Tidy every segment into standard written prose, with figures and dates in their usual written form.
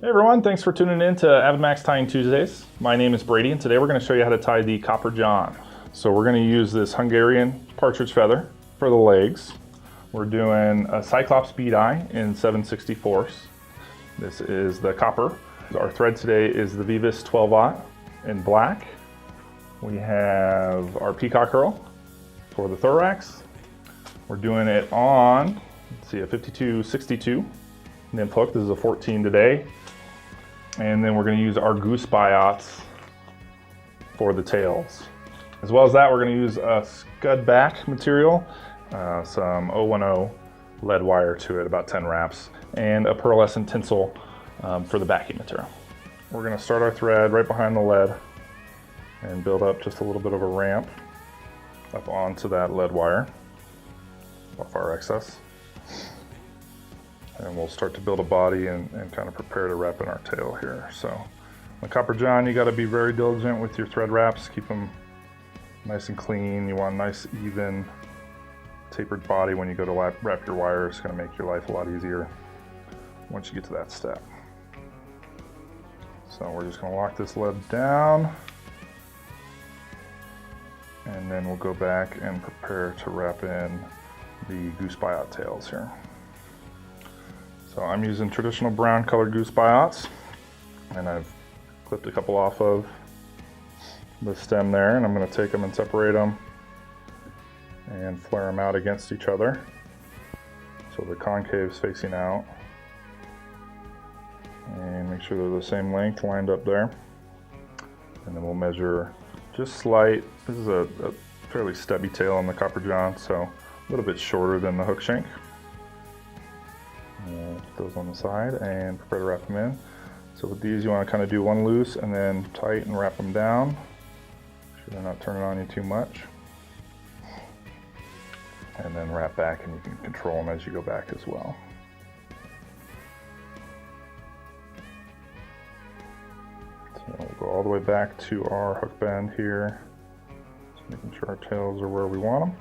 Hey everyone, thanks for tuning in to AvidMax Tying Tuesdays. My name is Brady and today we're going to show you how to tie the copper john. So we're going to use this Hungarian partridge feather for the legs. We're doing a Cyclops bead eye in 7/64. This is the copper. Our thread today is the Vivis 12/0 in black. We have our peacock curl for the thorax. We're doing it on, let's see, a 52/62 nymph hook. This is a 14 today. And then we're going to use our goose buyouts for the tails. As well as that, we're going to use a scud back material, some 010 lead wire to it, about 10 wraps, and a pearlescent tinsel for the backing material. We're going to start our thread right behind the lead and build up just a little bit of a ramp up onto that lead wire off our excess. And we'll start to build a body and kind of prepare to wrap in our tail here. So the copper john, you got to be very diligent with your thread wraps. Keep them nice and clean. You want a nice, even, tapered body when you go to wrap your wire. It's going to make your life a lot easier once you get to that step. So we're just going to lock this lead down. And then we'll go back and prepare to wrap in the goose buyout tails here. So I'm using traditional brown colored goose buyouts, and I've clipped a couple off of the stem there, and I'm going to take them and separate them and flare them out against each other so the concave's facing out, and make sure they're the same length lined up there. And then we'll measure just slight. This is a fairly stubby tail on the copper john, so a little bit shorter than the hook shank. Put those on the side and prepare to wrap them in. So with these, you want to kind of do one loose and then tight and wrap them down. Make sure they're not turning on you too much. And then wrap back, and you can control them as you go back as well. So we'll go all the way back to our hook bend here, just making sure our tails are where we want them.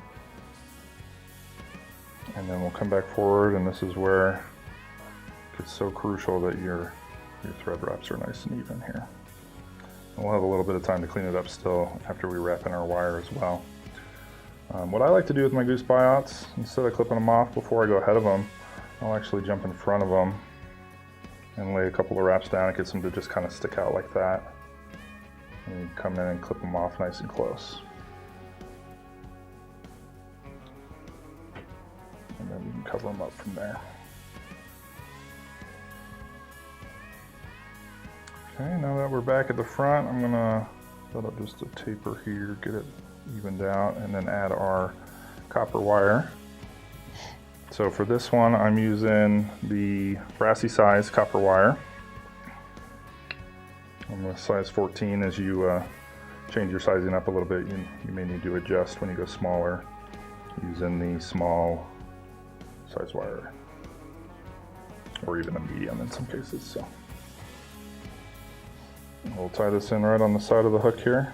And then we'll come back forward, and this is where it's so crucial that your thread wraps are nice and even here. And we'll have a little bit of time to clean it up still after we wrap in our wire as well. What I like to do with my goose buyouts, instead of clipping them off before I go ahead of them, I'll actually jump in front of them and lay a couple of wraps down. It gets them to just kind of stick out like that. And you come in and clip them off nice and close. And then you can cover them up from there. Okay, now that we're back at the front, I'm gonna build up just a taper here, get it evened out, and then add our copper wire. So for this one, I'm using the brassy size copper wire. I'm the size 14. As you change your sizing up a little bit, you may need to adjust when you go smaller using the small size wire, or even a medium in some cases. So we'll tie this in right on the side of the hook here.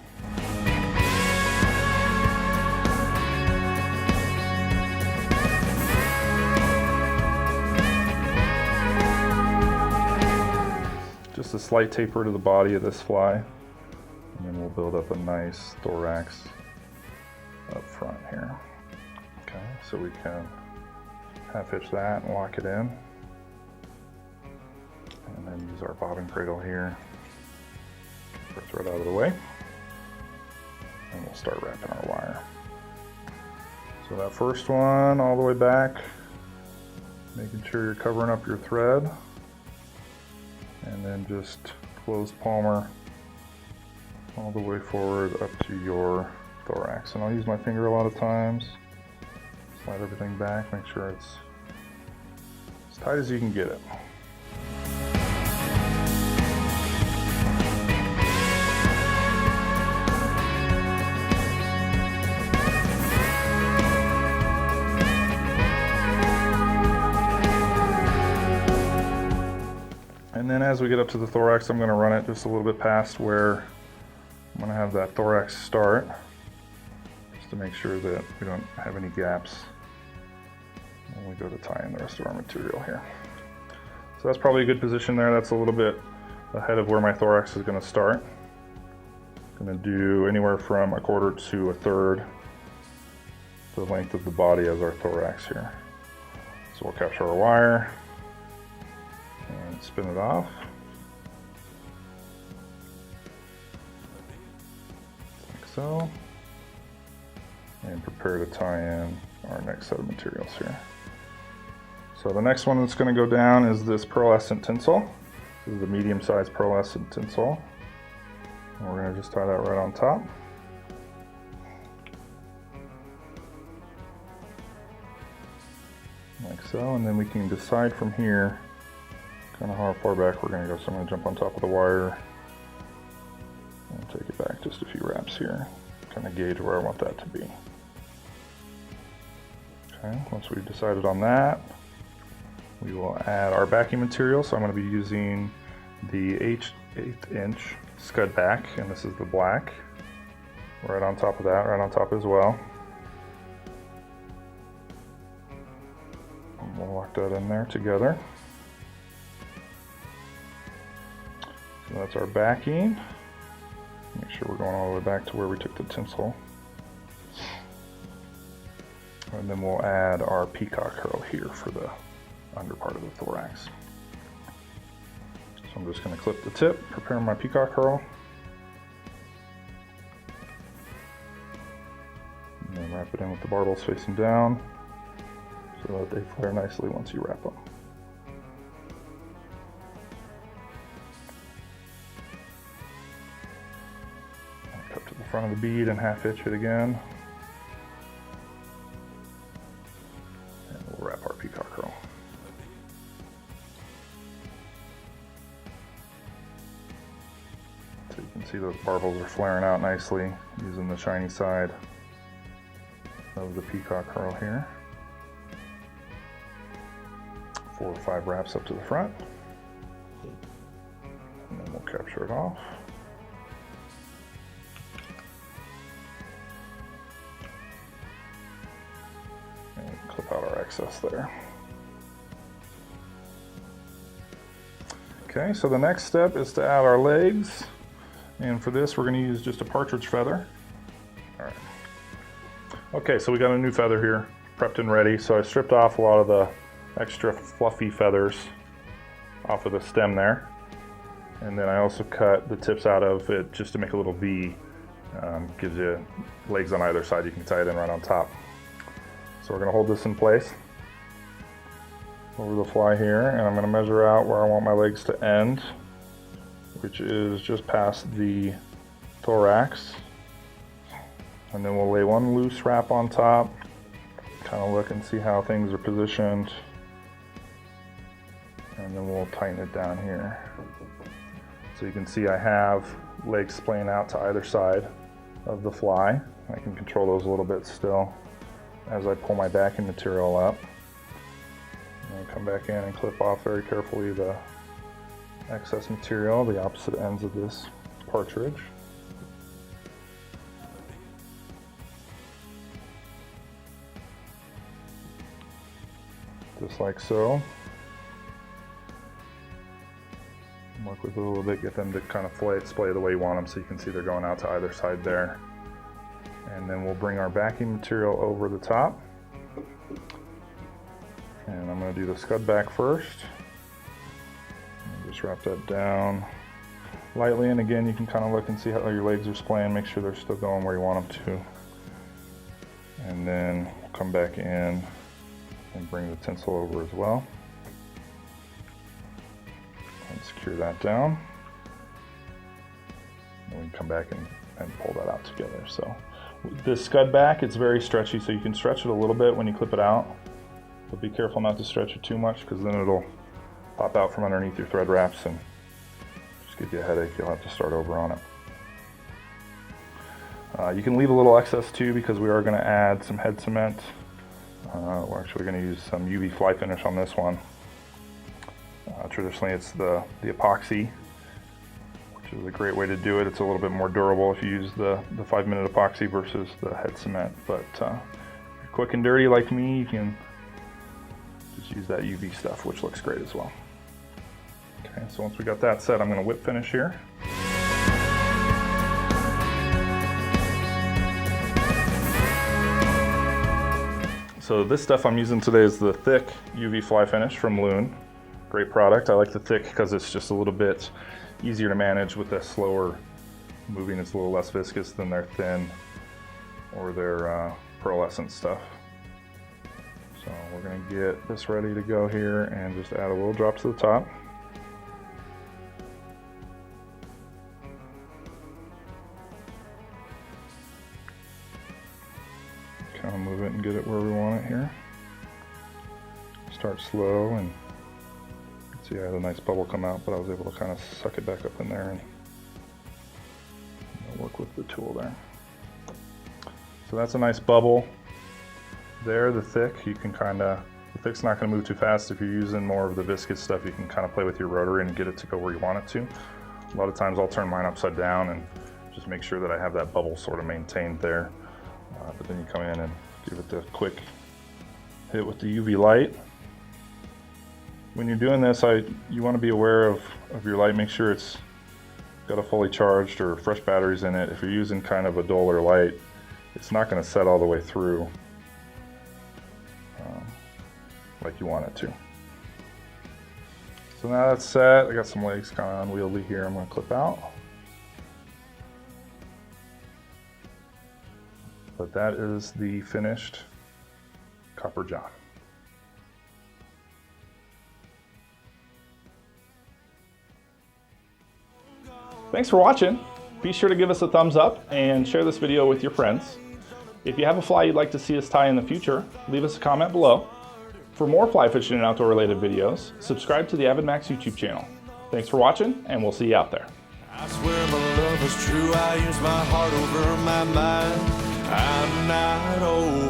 Just a slight taper to the body of this fly, and then we'll build up a nice thorax up front here. Okay, so we can half hitch that and lock it in, and then use our bobbin cradle here. Get our thread out of the way, and we'll start wrapping our wire. So that first one all the way back, making sure you're covering up your thread, and then just close palmer all the way forward up to your thorax. And I'll use my finger a lot of times. Slide everything back, make sure it's as tight as you can get it. And then as we get up to the thorax, I'm going to run it just a little bit past where I'm going to have that thorax start, just to make sure that we don't have any gaps when we go to tie in the rest of our material here. So that's probably a good position there. That's a little bit ahead of where my thorax is going to start. I'm going to do anywhere from 1/4 to 1/3 the length of the body as our thorax here. So we'll capture our wire and spin it off. Like so. And prepare to tie in our next set of materials here. So the next one that's going to go down is this pearlescent tinsel. This is the medium-sized pearlescent tinsel. And we're going to just tie that right on top. Like so, and then we can decide from here kind of how far back we're going to go. So I'm going to jump on top of the wire and take it back just a few wraps here. Kind of gauge where I want that to be. Okay, once we've decided on that, we will add our backing material. So I'm going to be using the 1/8 inch scud back, and this is the black. Right on top of that, right on top as well. And we'll lock that in there together. So that's our backing. Make sure we're going all the way back to where we took the tinsel. And then we'll add our peacock curl here for the under part of the thorax. So I'm just going to clip the tip, prepare my peacock curl. And then wrap it in with the barbels facing down so that they flare nicely once you wrap them. Cut to the front of the bead and half hitch it again. And we'll wrap our peacock curl. So you can see those barbels are flaring out nicely using the shiny side of the peacock curl here. 4 or 5 wraps up to the front. And then we'll capture it off. And clip out our excess there. Okay, so the next step is to add our legs. And for this, we're going to use just a partridge feather. All right. Okay, so we got a new feather here, prepped and ready. So I stripped off a lot of the extra fluffy feathers off of the stem there. And then I also cut the tips out of it just to make a little V. Gives you legs on either side. You can tie it in right on top. So we're going to hold this in place over the fly here, and I'm going to measure out where I want my legs to end, which is just past the thorax. And then we'll lay one loose wrap on top, kind of look and see how things are positioned. And then we'll tighten it down here. So you can see I have legs splaying out to either side of the fly. I can control those a little bit still as I pull my backing material up. And then come back in and clip off very carefully the excess material, the opposite ends of this partridge. Just like so. Work with it a little bit, get them to kind of splay the way you want them, so you can see they're going out to either side there. And then we'll bring our backing material over the top. And I'm going to do the scud back first. And just wrap that down lightly, and again you can kind of look and see how your legs are splaying, make sure they're still going where you want them to. And then we'll come back in and bring the tinsel over as well. And secure that down. And we can come back and pull that out together. So this scud back, it's very stretchy, so you can stretch it a little bit when you clip it out. But be careful not to stretch it too much, because then it'll pop out from underneath your thread wraps and just give you a headache. You'll have to start over on it. You can leave a little excess too, because we are going to add some head cement. We're actually going to use some UV fly finish on this one. Traditionally it's the epoxy, which is a great way to do it. It's a little bit more durable if you use the 5-minute epoxy versus the head cement. But if you're quick and dirty like me, you can just use that UV stuff, which looks great as well. Okay, so once we got that set, I'm going to whip finish here. So this stuff I'm using today is the thick UV fly finish from Loon. Great product. I like the thick because it's just a little bit easier to manage with the slower moving. It's a little less viscous than their thin or their pearlescent stuff. So we're going to get this ready to go here and just add a little drop to the top. Kind of move it and get it where we want it here. Start slow, and see I had a nice bubble come out, but I was able to kind of suck it back up in there and work with the tool there. So that's a nice bubble there. The thick, you can the thick's not going to move too fast. If you're using more of the viscous stuff, you can kind of play with your rotary and get it to go where you want it to. A lot of times I'll turn mine upside down and just make sure that I have that bubble sort of maintained there. But then you come in and give it the quick hit with the UV light. When you're doing this, you want to be aware of your light. Make sure it's got a fully charged or fresh batteries in it. If you're using kind of a duller light, it's not going to set all the way through like you want it to. So now that's set. I got some legs kind of unwieldy here. I'm going to clip out. But that is the finished Copper John. Thanks for watching. Be sure to give us a thumbs up and share this video with your friends. If you have a fly you'd like to see us tie in the future, leave us a comment below. For more fly fishing and outdoor related videos, subscribe to the AvidMax YouTube channel. Thanks for watching, and we'll see you out there. I swear my love is true. I use my heart over my mind. I'm not old.